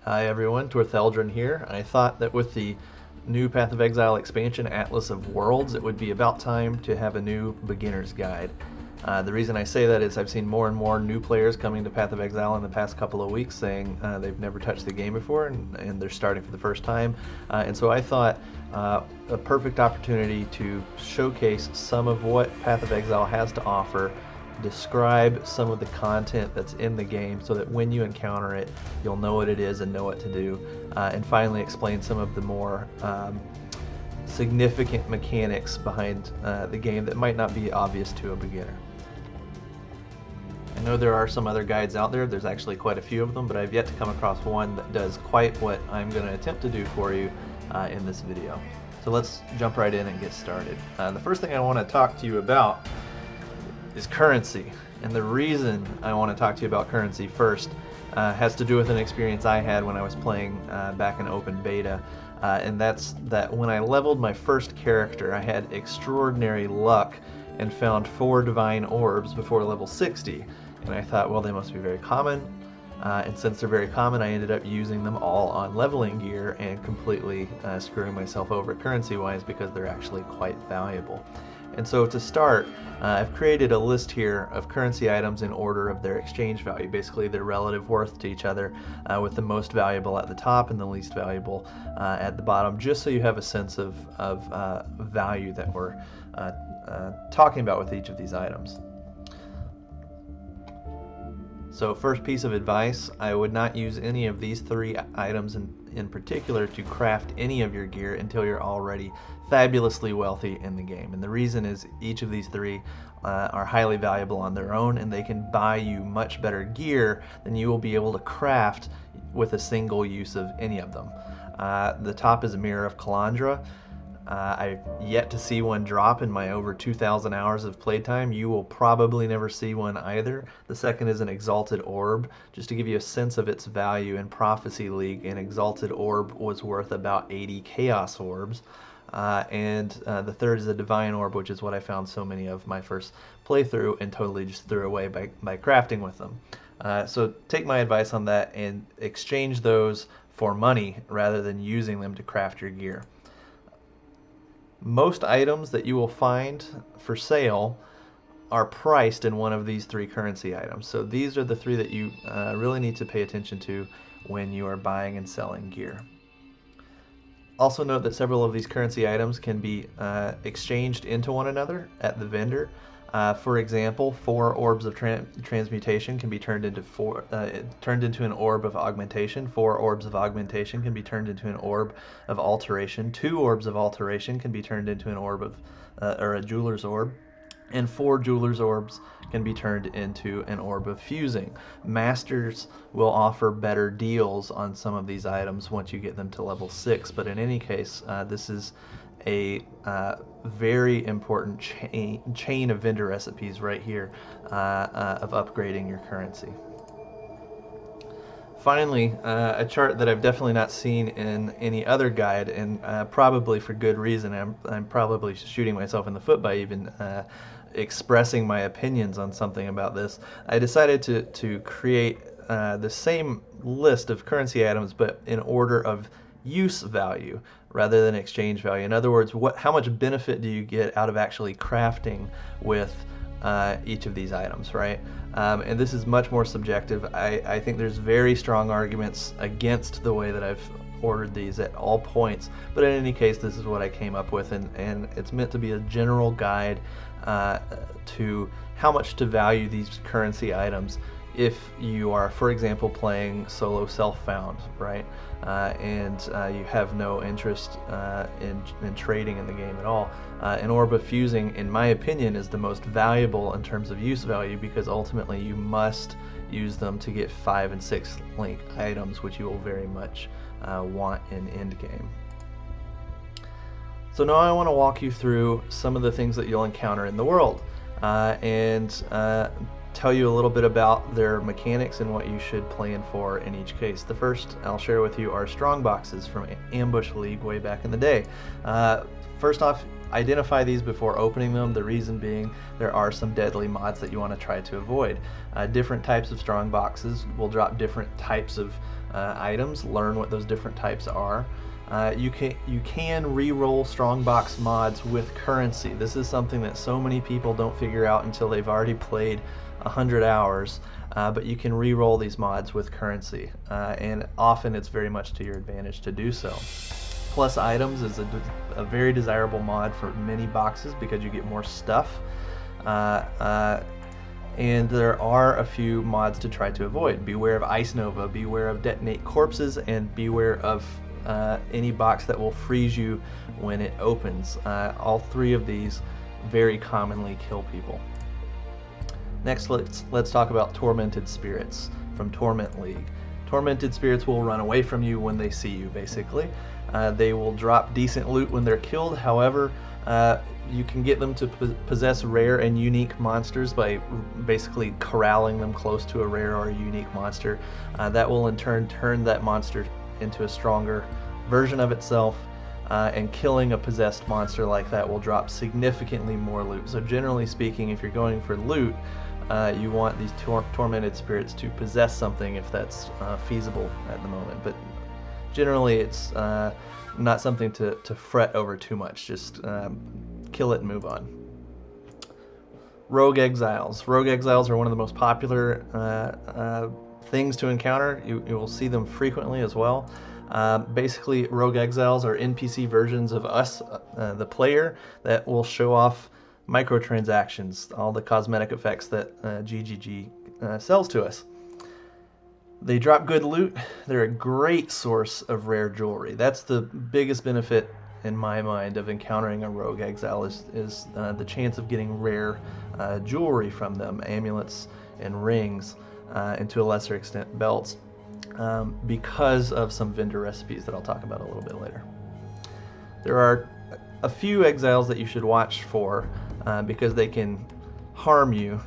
Hi everyone, Tortheldrin here. I thought that with the new Path of Exile expansion, Atlas of Worlds, it would be about time to have a new beginner's guide. The reason I say that is I've seen more and more new players coming to Path of Exile in the past couple of weeks saying they've never touched the game before and they're starting for the first time. And so I thought a perfect opportunity to showcase some of what Path of Exile has to offer, describe some of the content that's in the game so that when you encounter it, you'll know what it is and know what to do, and finally explain some of the more significant mechanics behind the game that might not be obvious to a beginner. I know there are some other guides out there, there's actually quite a few of them, but I've yet to come across one that does quite what I'm going to attempt to do for you in this video. So let's jump right in and get started. The first thing I want to talk to you about is currency, and the reason I want to talk to you about currency first has to do with an experience I had when I was playing back in open beta, and that's that when I leveled my first character I had extraordinary luck and found 4 divine orbs before level 60, and I thought, well, they must be very common, and since they're very common I ended up using them all on leveling gear and completely screwing myself over currency wise because they're actually quite valuable. And so to start, I've created a list here of currency items in order of their exchange value, basically their relative worth to each other, with the most valuable at the top and the least valuable at the bottom, just so you have a sense of value that we're talking about with each of these items. So first piece of advice, I would not use any of these 3 items in particular to craft any of your gear until you're already fabulously wealthy in the game. And the reason is each of these 3 are highly valuable on their own, and they can buy you much better gear than you will be able to craft with a single use of any of them. The top is a Mirror of Calandra. I've yet to see one drop in my over 2,000 hours of playtime. You will probably never see one either. The second is an Exalted Orb. Just to give you a sense of its value in Prophecy League, an Exalted Orb was worth about 80 Chaos Orbs. And the third is a Divine Orb, which is what I found so many of my first playthrough and totally just threw away by crafting with them. So take my advice on that and exchange those for money rather than using them to craft your gear. Most items that you will find for sale are priced in one of these 3 currency items. So these are the 3 that you really need to pay attention to when you are buying and selling gear. Also note that several of these currency items can be exchanged into one another at the vendor. For example, 4 orbs of transmutation can be turned into an orb of augmentation. 4 orbs of augmentation can be turned into an orb of alteration. 2 orbs of alteration can be turned into an orb of or a jeweler's orb. And 4 jeweler's orbs can be turned into an orb of fusing. Masters will offer better deals on some of these items once you get them to level 6, but in any case, this is a very important chain of vendor recipes right here of upgrading your currency. Finally, a chart that I've definitely not seen in any other guide, and probably for good reason. I'm probably shooting myself in the foot by even expressing my opinions on something about this. I decided to create the same list of currency items, but in order of use value rather than exchange value. In other words, how much benefit do you get out of actually crafting with each of these items, right? And this is much more subjective. I think there's very strong arguments against the way that I've ordered these at all points, but in any case, this is what I came up with, and it's meant to be a general guide to how much to value these currency items if you are, for example, playing solo self-found, right? And you have no interest in trading in the game at all. An Orb of Fusing, in my opinion, is the most valuable in terms of use value because ultimately you must use them to get 5 and 6 link items, which you will very much want in endgame. So now I want to walk you through some of the things that you'll encounter in the world and tell you a little bit about their mechanics and what you should plan for in each case. The first I'll share with you are strong boxes from Ambush League way back in the day. First off, identify these before opening them, the reason being there are some deadly mods that you want to try to avoid. Different types of strong boxes will drop different types of items, learn what those different types are. You can re-roll strongbox mods with currency. This is something that so many people don't figure out until they've already played 100 hours, but you can re-roll these mods with currency, and often it's very much to your advantage to do so. Plus items is a very desirable mod for many boxes because you get more stuff, and there are a few mods to try to avoid. Beware of Ice Nova, beware of Detonate Corpses, and beware of any box that will freeze you when it opens. All three of these very commonly kill people. Next, let's talk about Tormented Spirits from Torment League. Tormented Spirits will run away from you when they see you, basically. They will drop decent loot when they're killed. However, you can get them to possess rare and unique monsters by basically corralling them close to a rare or a unique monster. That will in turn turn that monster into a stronger version of itself, and killing a possessed monster like that will drop significantly more loot. So generally speaking, if you're going for loot, you want these tormented spirits to possess something if that's feasible at the moment. But generally it's not something to fret over too much. Just kill it and move on. Rogue Exiles. Rogue Exiles are one of the most popular things to encounter. You will see them frequently as well. Basically, Rogue Exiles are NPC versions of us, the player, that will show off microtransactions, all the cosmetic effects that GGG sells to us. They drop good loot. They're a great source of rare jewelry. That's the biggest benefit in my mind of encountering a Rogue Exile is the chance of getting rare jewelry from them, amulets and rings, and to a lesser extent belts, because of some vendor recipes that I'll talk about a little bit later. There are a few exiles that you should watch for because they can harm you.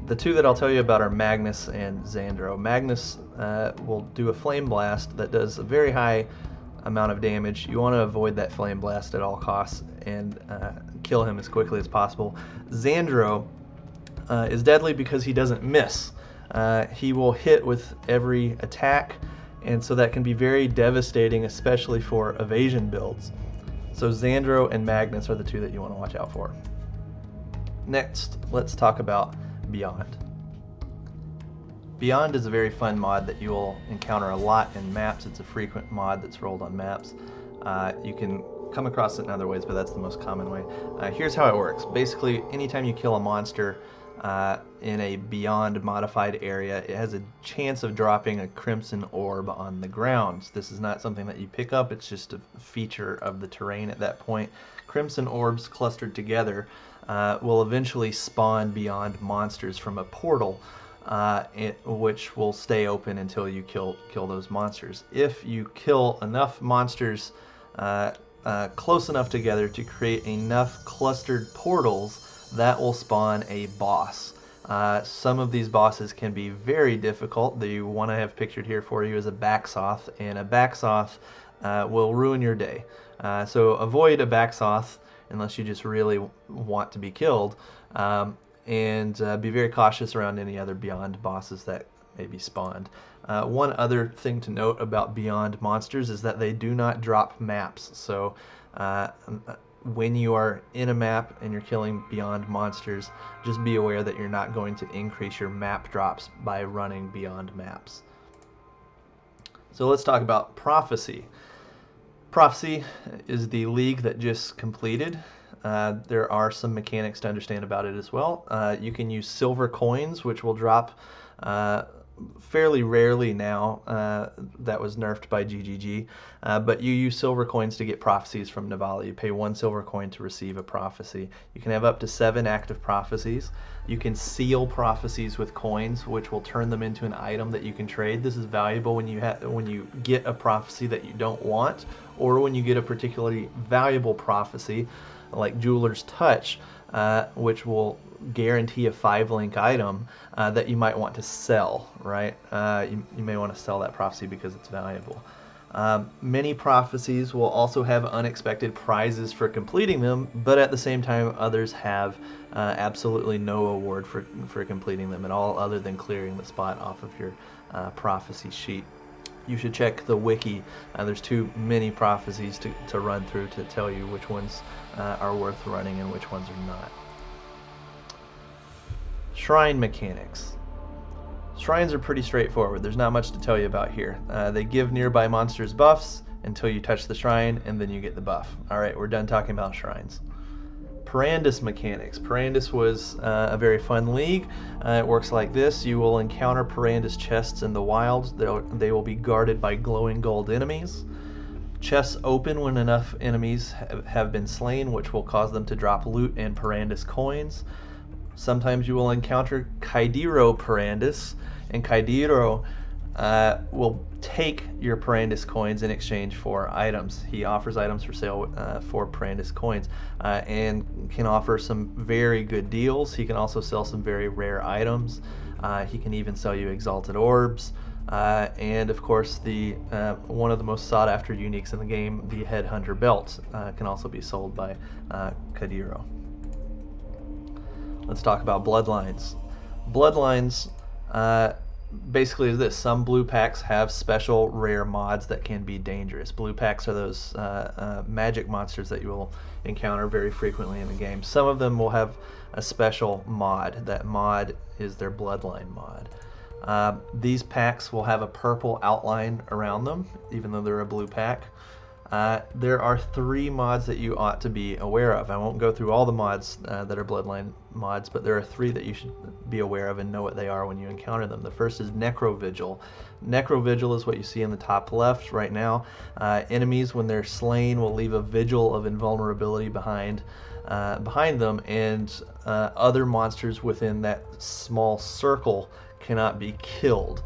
The two that I'll tell you about are Magnus and Xandro. Magnus will do a flame blast that does a very high amount of damage. You want to avoid that flame blast at all costs and kill him as quickly as possible. Xandro is deadly because he doesn't miss. He will hit with every attack, and so that can be very devastating, especially for evasion builds. So Xandro and Magnus are the two that you want to watch out for. Next, let's talk about Beyond. Beyond is a very fun mod that you will encounter a lot in maps. It's a frequent mod that's rolled on maps. You can come across it in other ways, but that's the most common way. Here's how it works. Basically, anytime you kill a monster in a Beyond modified area, it has a chance of dropping a crimson orb on the ground. This is not something that you pick up, it's just a feature of the terrain at that point. Crimson orbs clustered together will eventually spawn Beyond monsters from a portal, which will stay open until you kill those monsters. If you kill enough monsters close enough together to create enough clustered portals, that will spawn a boss. Some of these bosses can be very difficult. The one I have pictured here for you is a Backsoth, and a Backsoth will ruin your day. So avoid a Backsoth unless you just really want to be killed, and be very cautious around any other Beyond bosses that may be spawned. One other thing to note about Beyond monsters is that they do not drop maps. So when you are in a map and you're killing Beyond monsters, just be aware that you're not going to increase your map drops by running Beyond maps. So let's talk about Prophecy. Prophecy is the league that just completed. There are some mechanics to understand about it as well. You can use silver coins, which will drop fairly rarely now. That was nerfed by GGG. But you use silver coins to get prophecies from Navala. You pay 1 silver coin to receive a prophecy. You can have up to 7 active prophecies. You can seal prophecies with coins, which will turn them into an item that you can trade. This is valuable when you get a prophecy that you don't want, or when you get a particularly valuable prophecy, like Jeweler's Touch, which will guarantee a 5-link item that you might want to sell, right? You may want to sell that prophecy because it's valuable. Many prophecies will also have unexpected prizes for completing them, but at the same time others have absolutely no award for completing them at all, other than clearing the spot off of your prophecy sheet. you should check the wiki. There's too many prophecies to run through to tell you which ones are worth running and which ones are not. Shrine mechanics. Shrines are pretty straightforward. There's not much to tell you about here. They give nearby monsters buffs until you touch the shrine, and then you get the buff. Alright, we're done talking about shrines. Parandus mechanics. Parandus was a very fun league. It works like this. You will encounter Parandus chests in the wild. They will be guarded by glowing gold enemies. Chests open when enough enemies have been slain, which will cause them to drop loot and Parandus coins. Sometimes you will encounter Kaidiro Parandus, and Kaidiro will take your Parandus coins in exchange for items. He offers items for sale for Parandus coins and can offer some very good deals. He can also sell some very rare items. He can even sell you exalted orbs. And of course, the one of the most sought after uniques in the game, the Headhunter belt, can also be sold by Kaidiro. Let's talk about bloodlines. Bloodlines basically is this. Some blue packs have special rare mods that can be dangerous. Blue packs are those magic monsters that you will encounter very frequently in the game. Some of them will have a special mod. That mod is their bloodline mod. These packs will have a purple outline around them, even though they're a blue pack. There are 3 mods that you ought to be aware of. I won't go through all the mods that are bloodline mods, but there are 3 that you should be aware of and know what they are when you encounter them. The first is Necrovigil. Necrovigil is what you see in the top left right now. Enemies, when they're slain, will leave a vigil of invulnerability behind them, and other monsters within that small circle cannot be killed.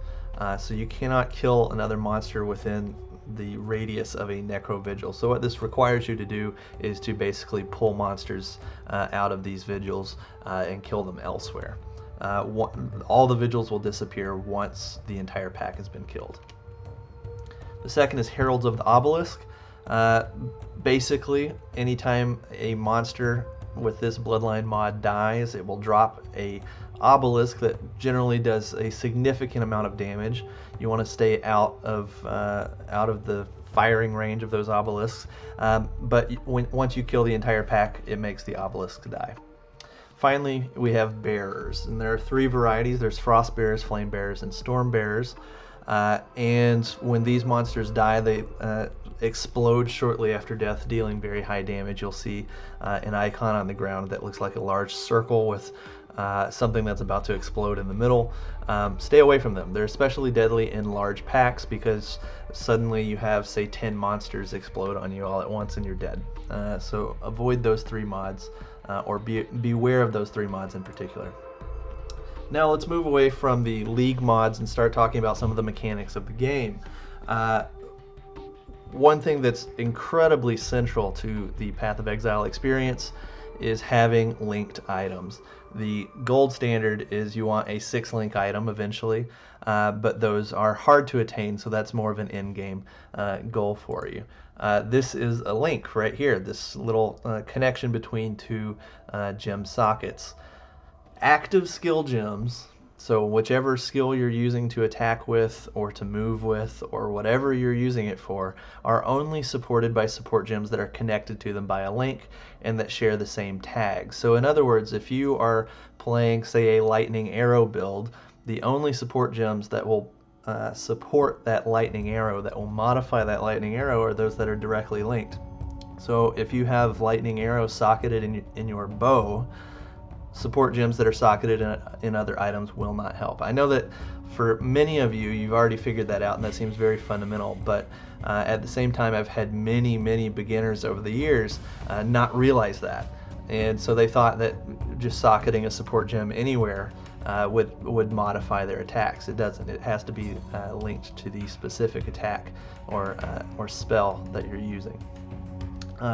So you cannot kill another monster within the radius of a Necrovigil. So what this requires you to do is to basically pull monsters out of these vigils and kill them elsewhere. All the vigils will disappear once the entire pack has been killed. The second is Heralds of the Obelisk. Basically, anytime a monster with this bloodline mod dies, it will drop a obelisk that generally does a significant amount of damage. You want to stay out of the firing range of those obelisks, but once you kill the entire pack, it makes the obelisk die. Finally, we have bearers, and there are 3 varieties. There's frost bearers, flame bearers, and storm bearers. And when these monsters die, they explode shortly after death, dealing very high damage. You'll see an icon on the ground that looks like a large circle with something that's about to explode in the middle. Stay away from them. They're especially deadly in large packs because suddenly you have, say, 10 monsters explode on you all at once and you're dead. So avoid those 3 mods, or beware of those 3 mods in particular. Now let's move away from the league mods and start talking about some of the mechanics of the game. One thing that's incredibly central to the Path of Exile experience is having linked items. The gold standard is you want a 6-link item eventually, but those are hard to attain, so that's more of an in-game goal for you. This is a link right here, this little connection between 2 gem sockets. Active skill gems, so whichever skill you're using to attack with or to move with or whatever you're using it for, are only supported by support gems that are connected to them by a link and that share the same tag. So in other words, if you are playing, say, a lightning arrow build, the only support gems that will support that lightning arrow, that will modify that lightning arrow, are those that are directly linked. So if you have lightning arrow socketed in your bow, support gems that are socketed in other items will not help. I know that for many of you, you've already figured that out, and that seems very fundamental, but at the same time, I've had many beginners over the years not realize that. And so they thought that just socketing a support gem anywhere would modify their attacks. It doesn't. It has to be linked to the specific attack or spell that you're using.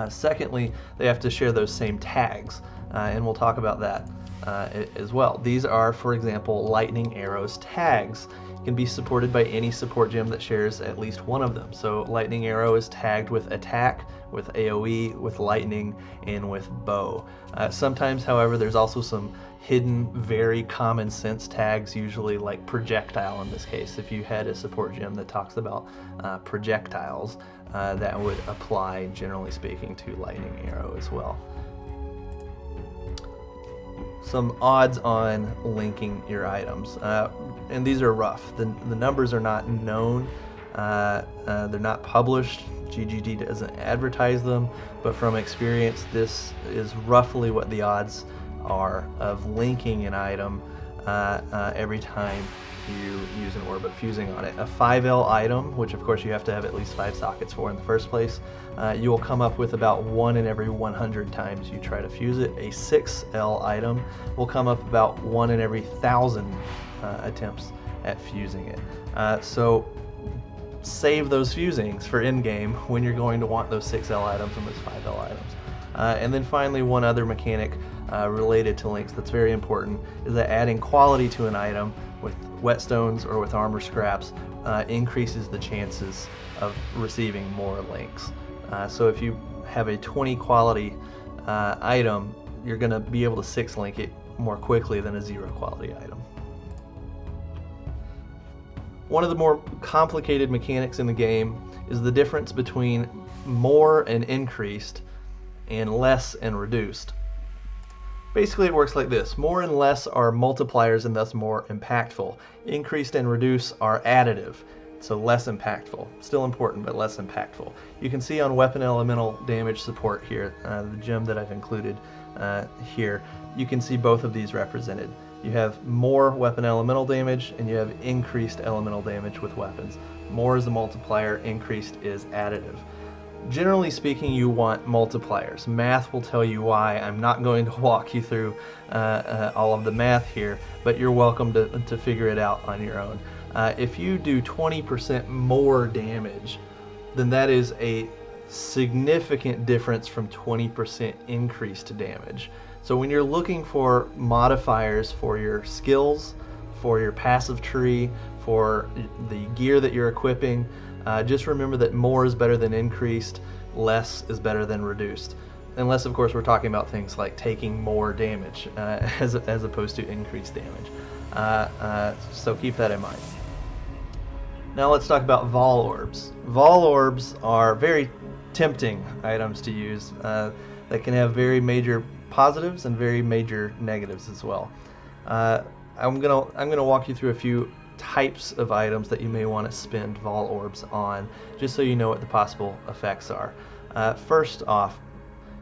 Secondly, they have to share those same tags. and we'll talk about that as well. These are, for example, lightning arrows tags. Can be supported by any support gem that shares at least one of them. So lightning arrow is tagged with attack, with AoE, with lightning, and with bow. Sometimes, however, there's also some hidden, very common sense tags, usually like projectile in this case. If you had a support gem that talks about projectiles, that would apply, generally speaking, to lightning arrow as well. Some odds on linking your items, and these are rough. The numbers are not known, they're not published. GGG doesn't advertise them, but from experience, this is roughly what the odds are of linking an item every time you use an orb of fusing on it. A 5L item, which of course you have to have at least 5 sockets for in the first place, you will come up with about 1 in every 100 times you try to fuse it. A 6L item will come up about 1 in every 1,000 attempts at fusing it. So save those fusings for in-game when you're going to want those 6L items and those 5L items. And then finally, one other mechanic related to links that's very important is that adding quality to an item with whetstones or with armor scraps increases the chances of receiving more links. So if you have a 20 quality item, you're going to be able to 6 link it more quickly than a 0 quality item. One of the more complicated mechanics in the game is the difference between more and increased and less and reduced. Basically it works like this. More and less are multipliers and thus more impactful. Increased and reduce are additive, so less impactful. Still important, but less impactful. You can see on weapon elemental damage support here, the gem that I've included here, you can see both of these represented. You have more weapon elemental damage and you have increased elemental damage with weapons. More is the multiplier, increased is additive. Generally speaking, you want multipliers. Math will tell you why. I'm not going to walk you through all of the math here, but you're welcome to figure it out on your own. If you do 20% more damage, then that is a significant difference from 20% increased damage. So when you're looking for modifiers for your skills, for your passive tree, for the gear that you're equipping, just remember that more is better than increased, less is better than reduced. Unless, of course, we're talking about things like taking more damage as opposed to increased damage. So keep that in mind. Now let's talk about Vol Orbs. Vol Orbs are very tempting items to use that can have very major positives and very major negatives as well. I'm gonna walk you through a few types of items that you may want to spend Vol Orbs on, just so you know what the possible effects are. First off,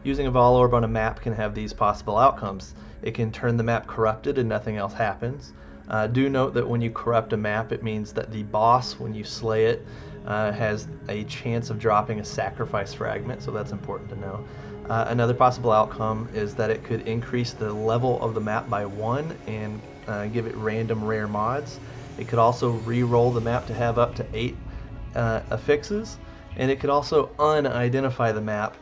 using a Vol Orb on a map can have these possible outcomes. It can turn the map corrupted and nothing else happens. Do note that when you corrupt a map, it means that the boss, when you slay it, has a chance of dropping a sacrifice fragment, so that's important to know. Another possible outcome is that it could increase the level of the map by 1 and give it random rare mods. It could also re-roll the map to have up to 8 affixes, and it could also unidentify the map,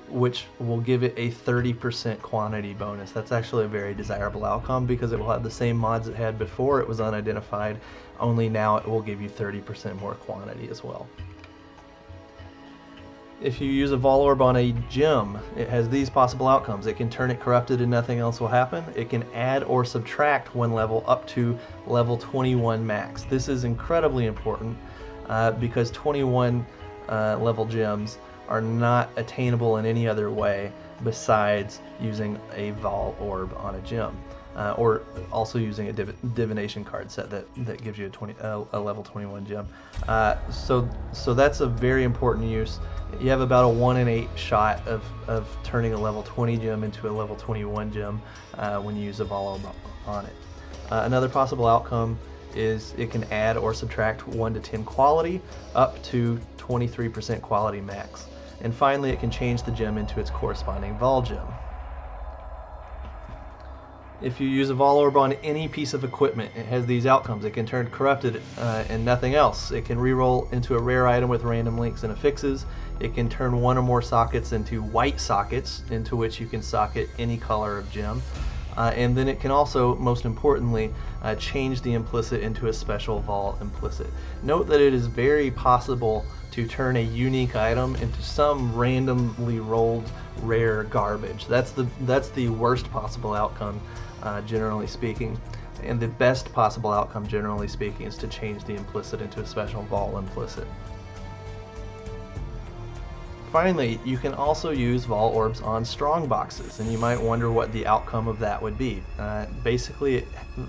which will give it a 30% quantity bonus. That's actually a very desirable outcome because it will have the same mods it had before it was unidentified, only now it will give you 30% more quantity as well. If you use a Vol Orb on a gem, it has these possible outcomes. It can turn it corrupted and nothing else will happen. It can add or subtract 1 level up to level 21 max. This is incredibly important because 21 level gems are not attainable in any other way besides using a Vol Orb on a gem. Or also using a divination card set that gives you a level 21 gem. So that's a very important use. You have about a 1 in 8 shot of turning a level 20 gem into a level 21 gem when you use a Vol Orb on it. Another possible outcome is it can add or subtract 1 to 10 quality up to 23% quality max. And finally, it can change the gem into its corresponding Vol gem. If you use a Vol Orb on any piece of equipment, it has these outcomes. It can turn corrupted and nothing else. It can reroll into a rare item with random links and affixes. It can turn one or more sockets into white sockets, into which you can socket any color of gem. And then it can also, most importantly, change the implicit into a special Vol implicit. Note that it is very possible to turn a unique item into some randomly rolled rare garbage. That's the worst possible outcome, generally speaking. And the best possible outcome, generally speaking, is to change the implicit into a special Vol implicit. Finally, you can also use Vol Orbs on strong boxes, and you might wonder what the outcome of that would be. Basically,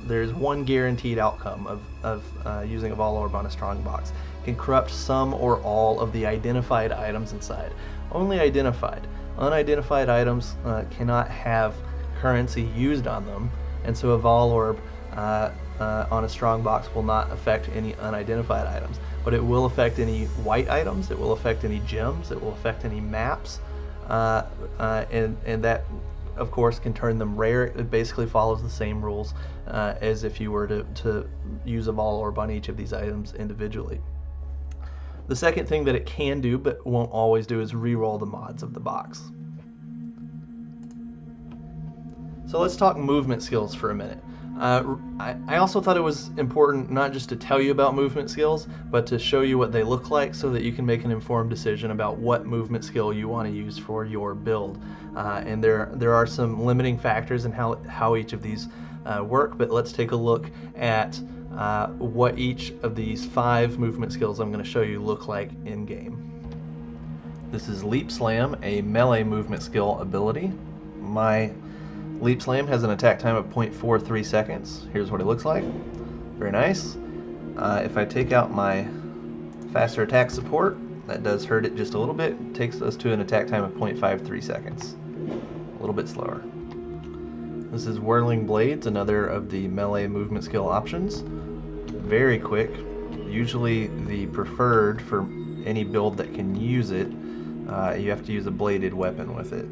there's one guaranteed outcome of using a Vol Orb on a strong box. It can corrupt some or all of the identified items inside. Only identified. Unidentified items cannot have currency used on them, and so a Vol Orb on a strong box will not affect any unidentified items. But it will affect any white items, it will affect any gems, it will affect any maps, and that, of course, can turn them rare. It basically follows the same rules as if you were to use a Vol Orb on each of these items individually. The second thing that it can do, but won't always do, is reroll the mods of the box. So let's talk movement skills for a minute. I also thought it was important not just to tell you about movement skills, but to show you what they look like so that you can make an informed decision about what movement skill you want to use for your build. And there are some limiting factors in how each of these work, but let's take a look at what each of these 5 movement skills I'm going to show you look like in game. This is Leap Slam, a melee movement skill ability. My Leap Slam has an attack time of 0.43 seconds. Here's what it looks like. Very nice. If I take out my faster attack support, that does hurt it just a little bit. It takes us to an attack time of 0.53 seconds. A little bit slower. This is Whirling Blades, another of the melee movement skill options. Very quick. Usually the preferred for any build that can use it. You have to use a bladed weapon with it.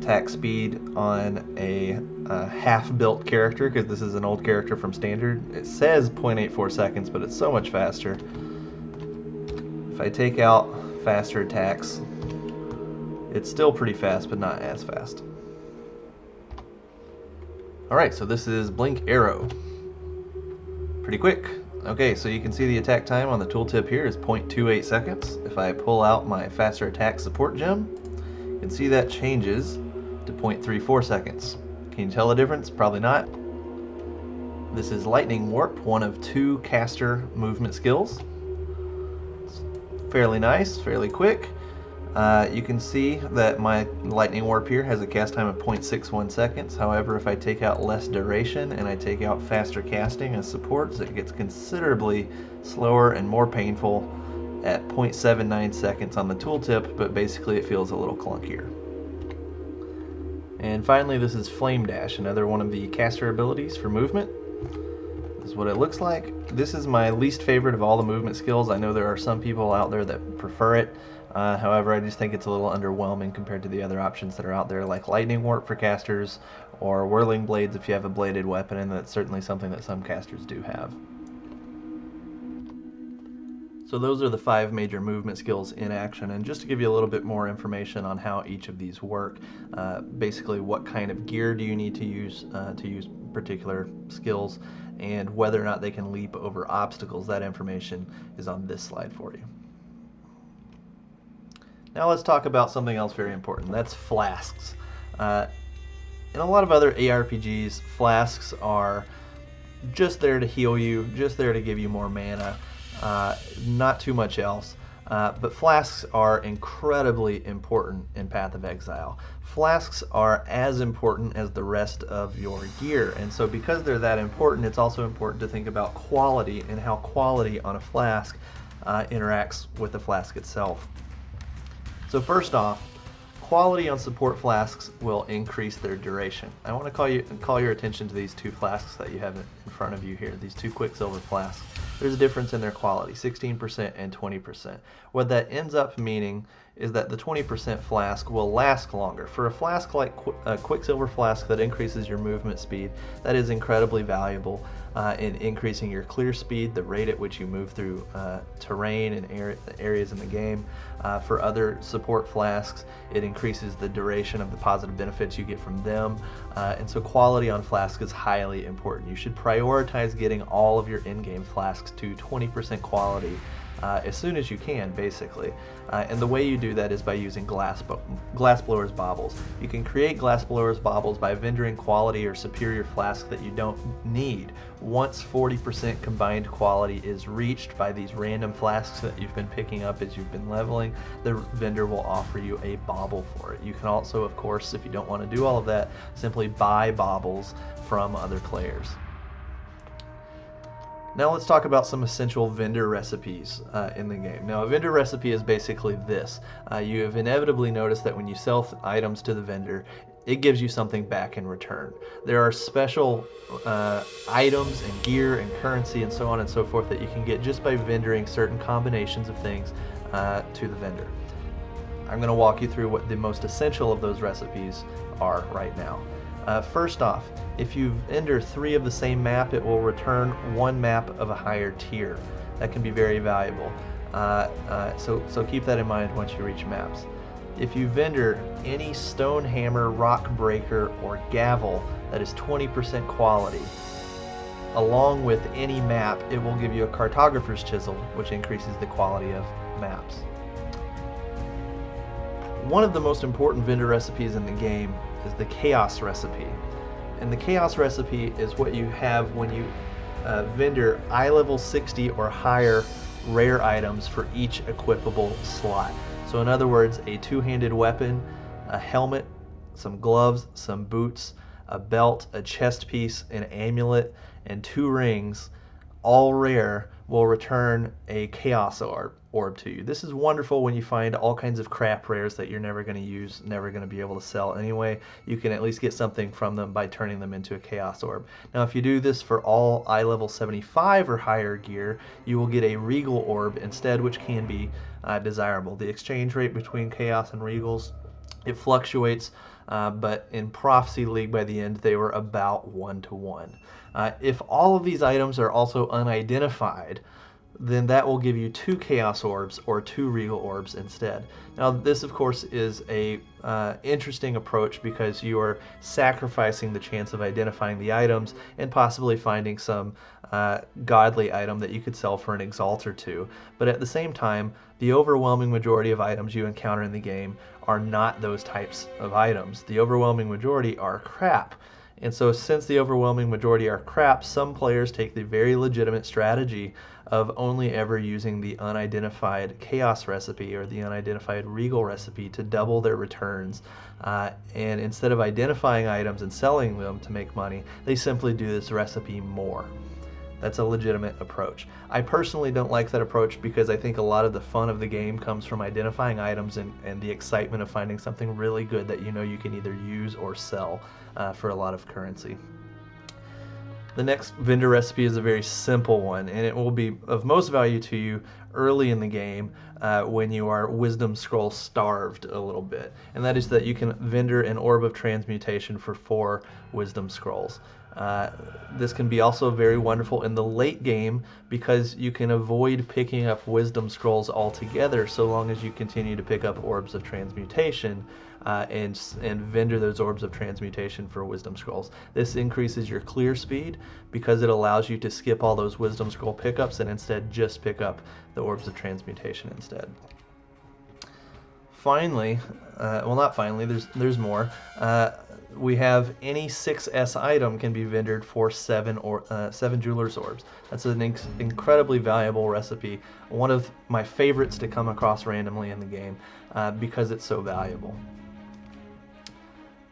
Attack speed on a half-built character, because this is an old character from Standard. It says 0.84 seconds, but it's so much faster. If I take out faster attacks, it's still pretty fast, but not as fast. Alright, so this is Blink Arrow. Pretty quick. Okay, so you can see the attack time on the tooltip here is 0.28 seconds. If I pull out my faster attack support gem, you can see that changes to 0.34 seconds. Can you tell the difference? Probably not. This is Lightning Warp, one of 2 caster movement skills. It's fairly nice, fairly quick. You can see that my Lightning Warp here has a cast time of 0.61 seconds. However, if I take out less duration and I take out faster casting as supports, it gets considerably slower and more painful at 0.79 seconds on the tooltip, but basically it feels a little clunkier. And finally, this is Flame Dash, another one of the caster abilities for movement. This is what it looks like. This is my least favorite of all the movement skills. I know there are some people out there that prefer it. However, I just think it's a little underwhelming compared to the other options that are out there, like Lightning Warp for casters, or Whirling Blades if you have a bladed weapon, and that's certainly something that some casters do have. So those are the 5 major movement skills in action, and just to give you a little bit more information on how each of these work, basically what kind of gear do you need to use particular skills, and whether or not they can leap over obstacles, that information is on this slide for you. Now let's talk about something else very important. That's flasks. In a lot of other ARPGs, flasks are just there to heal you, just there to give you more mana, not too much else. But flasks are incredibly important in Path of Exile. Flasks are as important as the rest of your gear, and so because they're that important, it's also important to think about quality and how quality on a flask interacts with the flask itself. So first off, quality on support flasks will increase their duration. I want to call your attention to these 2 flasks that you have in front of you here, these 2 Quicksilver flasks. There's a difference in their quality, 16% and 20%. What that ends up meaning is that the 20% flask will last longer. For a flask like a Quicksilver flask that increases your movement speed, that is incredibly valuable in increasing your clear speed, the rate at which you move through terrain and areas in the game. For other support flasks, it increases the duration of the positive benefits you get from them. And so quality on flask is highly important. You should prioritize getting all of your in-game flasks to 20% quality as soon as you can, basically. And the way you do that is by using glassblower's baubles. You can create glassblower's baubles by vendoring quality or superior flasks that you don't need. Once 40% combined quality is reached by these random flasks that you've been picking up as you've been leveling, the vendor will offer you a bauble for it. You can also, of course, if you don't want to do all of that, simply buy baubles from other players. Now let's talk about some essential vendor recipes in the game. Now, a vendor recipe is basically this. You have inevitably noticed that when you sell items to the vendor, it gives you something back in return. There are special items and gear and currency and so on and so forth that you can get just by vendoring certain combinations of things to the vendor. I'm going to walk you through what the most essential of those recipes are right now. First off, if you vendor 3 of the same map, it will return 1 map of a higher tier. That can be very valuable. So keep that in mind once you reach maps. If you vendor any stone hammer, rock breaker, or gavel that is 20% quality, along with any map, it will give you a cartographer's chisel, which increases the quality of maps. One of the most important vendor recipes in the game is the chaos recipe. And the chaos recipe is what you have when you vendor eye level 60 or higher rare items for each equipable slot. So in other words, a 2-handed weapon, a helmet, some gloves, some boots, a belt, a chest piece, an amulet, and 2 rings, all rare, will return a chaos orb to you. This is wonderful when you find all kinds of crap rares that you're never going to use, never going to be able to sell anyway. You can at least get something from them by turning them into a chaos orb. Now, if you do this for all eye level 75 or higher gear, you will get a regal orb instead, which can be desirable. The exchange rate between chaos and regals, it fluctuates, but in Prophecy League by the end they were about 1-to-1. If all of these items are also unidentified, then that will give you 2 chaos orbs or 2 regal orbs instead. Now this of course is a interesting approach because you are sacrificing the chance of identifying the items and possibly finding some godly item that you could sell for an exalt or 2. But at the same time, the overwhelming majority of items you encounter in the game are not those types of items. The overwhelming majority are crap. And so since the overwhelming majority are crap, some players take the very legitimate strategy of only ever using the unidentified chaos recipe or the unidentified regal recipe to double their returns. And instead of identifying items and selling them to make money, they simply do this recipe more. That's a legitimate approach. I personally don't like that approach because I think a lot of the fun of the game comes from identifying items and the excitement of finding something really good that you know you can either use or sell for a lot of currency. The next vendor recipe is a very simple one, and it will be of most value to you early in the game when you are wisdom scroll starved a little bit, and that is that you can vendor an orb of transmutation for 4 wisdom scrolls. This can be also very wonderful in the late game because you can avoid picking up wisdom scrolls altogether so long as you continue to pick up orbs of transmutation and vendor those orbs of transmutation for wisdom scrolls. This increases your clear speed because it allows you to skip all those wisdom scroll pickups and instead just pick up the orbs of transmutation instead. Finally, well not finally, there's more. We have any 6S item can be vendored for 7 jeweler's orbs. That's an incredibly valuable recipe, one of my favorites to come across randomly in the game because it's so valuable.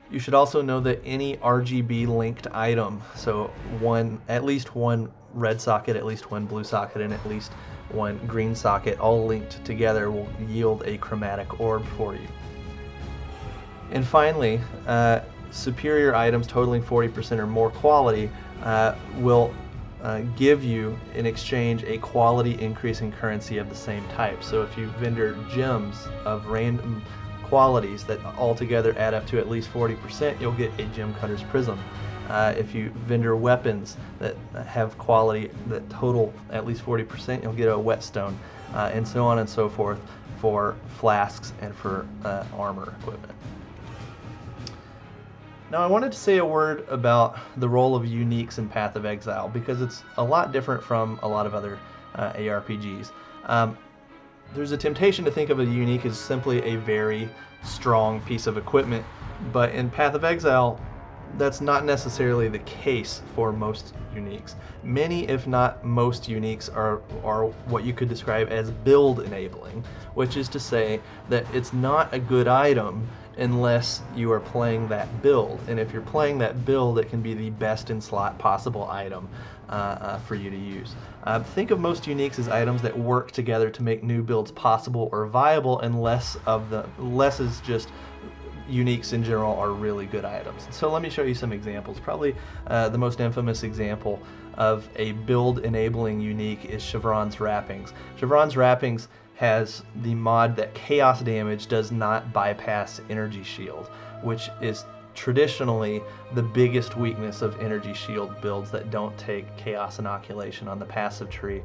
You should also know that any RGB linked item, so at least one red socket, at least one blue socket, and at least one green socket, all linked together, will yield a chromatic orb for you. And finally, superior items totaling 40% or more quality will give you in exchange a quality increasing currency of the same type. So if you vendor gems of random qualities that altogether add up to at least 40%, you'll get a gem cutter's prism. If you vendor weapons that have quality that total at least 40%, you'll get a whetstone, and so on and so forth for flasks and for armor equipment. Now I wanted to say a word about the role of uniques in Path of Exile because it's a lot different from a lot of other ARPGs. There's a temptation to think of a unique as simply a very strong piece of equipment, but in Path of Exile, that's not necessarily the case for most uniques. Many, if not most, uniques are what you could describe as build enabling, which is to say that it's not a good item unless you are playing that build. And if you're playing that build, it can be the best in slot possible item for you to use. Think of most uniques as items that work together to make new builds possible or viable, and less is just uniques in general are really good items. So let me show you some examples. Probably the most infamous example of a build enabling unique is Chevron's Wrappings. Chevron's Wrappings has the mod that chaos damage does not bypass energy shield, which is traditionally the biggest weakness of energy shield builds that don't take chaos inoculation on the passive tree.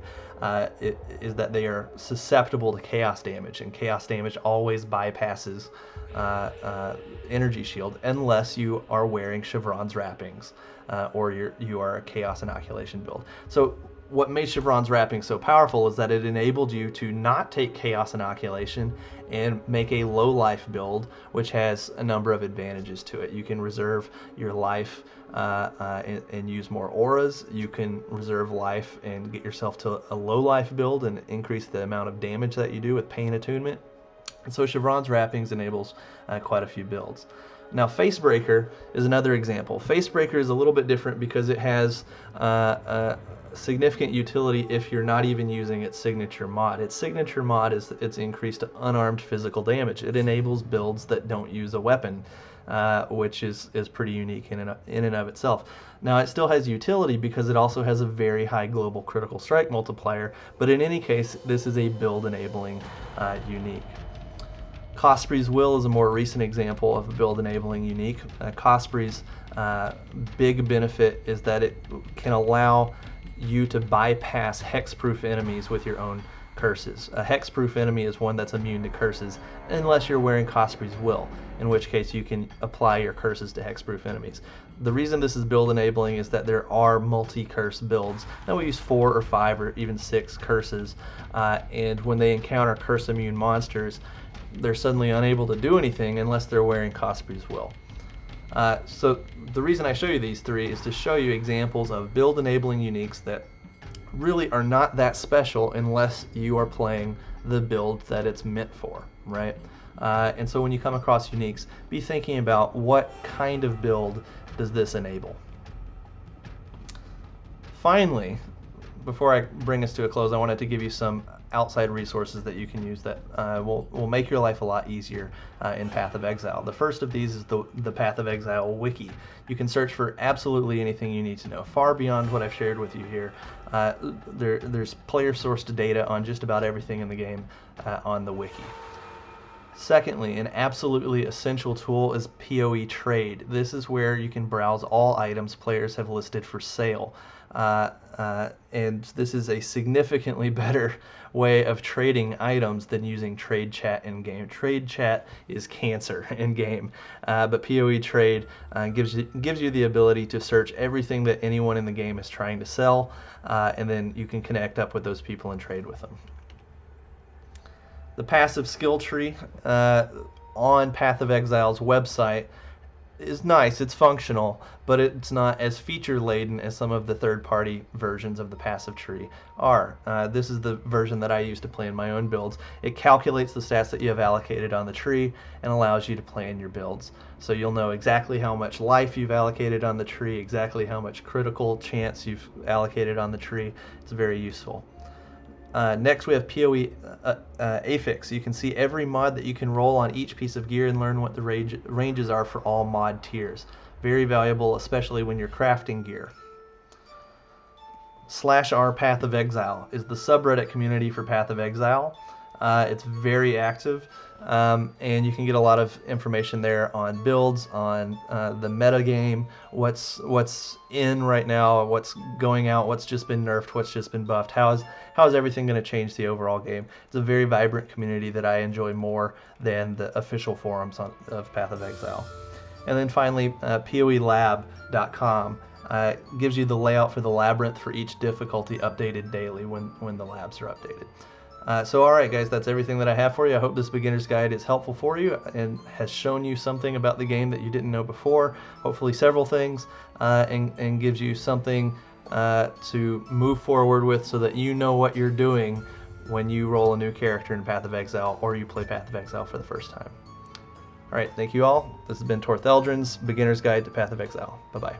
Is that they are susceptible to chaos damage, and chaos damage always bypasses energy shield unless you are wearing Chevron's Wrappings or you are a chaos inoculation build. So what made Chevron's Wrappings so powerful is that it enabled you to not take chaos inoculation and make a low life build, which has a number of advantages to it. You can reserve your life and use more auras. You can reserve life and get yourself to a low life build and increase the amount of damage that you do with pain attunement. And so Chevron's Wrappings enables quite a few builds. Now Facebreaker is another example. Facebreaker is a little bit different because it has significant utility if you're not even using its signature mod. Its signature mod is its increased unarmed physical damage. It enables builds that don't use a weapon, which is pretty unique in and of itself. Now it still has utility because it also has a very high global critical strike multiplier, but in any case this is a build enabling unique. Cosprey's Will is a more recent example of a build enabling unique. Cosprey's big benefit is that it can allow you to bypass hexproof enemies with your own curses. A hexproof enemy is one that's immune to curses unless you're wearing Cosprey's Will, in which case you can apply your curses to hexproof enemies. The reason this is build enabling is that there are multi-curse builds that will use 4 or 5 or even 6 curses, and when they encounter curse immune monsters, they're suddenly unable to do anything unless they're wearing Cosprey's Will. So the reason I show you these three is to show you examples of build enabling uniques that really are not that special unless you are playing the build that it's meant for, right? And so when you come across uniques, be thinking about what kind of build does this enable. Finally, before I bring us to a close, I wanted to give you some outside resources that you can use that will make your life a lot easier in Path of Exile. The first of these is the Path of Exile Wiki. You can search for absolutely anything you need to know, far beyond what I've shared with you here. There's player-sourced data on just about everything in the game on the Wiki. Secondly, an absolutely essential tool is PoE.trade. This is where you can browse all items players have listed for sale. And this is a significantly better way of trading items than using trade chat in game. Trade chat is cancer in game, but PoE.trade gives you the ability to search everything that anyone in the game is trying to sell, and then you can connect up with those people and trade with them. The passive skill tree on Path of Exile's website is nice, it's functional, but it's not as feature-laden as some of the third-party versions of the passive tree are. This is the version that I use to play in my own builds. It calculates the stats that you have allocated on the tree and allows you to plan your builds. So you'll know exactly how much life you've allocated on the tree, exactly how much critical chance you've allocated on the tree. It's very useful. Next we have PoE Affix. You can see every mod that you can roll on each piece of gear and learn what the ranges are for all mod tiers. Very valuable, especially when you're crafting gear. /r Path of Exile is the subreddit community for Path of Exile. It's very active, and you can get a lot of information there on builds, on the meta game, what's in right now, what's going out, what's just been nerfed, what's just been buffed, how is everything going to change the overall game. It's a very vibrant community that I enjoy more than the official forums of Path of Exile. And then finally, PoELab.com gives you the layout for the labyrinth for each difficulty updated daily when the labs are updated. So all right, guys, that's everything that I have for you. I hope this beginner's guide is helpful for you and has shown you something about the game that you didn't know before, hopefully several things, and gives you something to move forward with so that you know what you're doing when you roll a new character in Path of Exile or you play Path of Exile for the first time. All right, thank you all. This has been Tortheldrin's Beginner's Guide to Path of Exile. Bye-bye.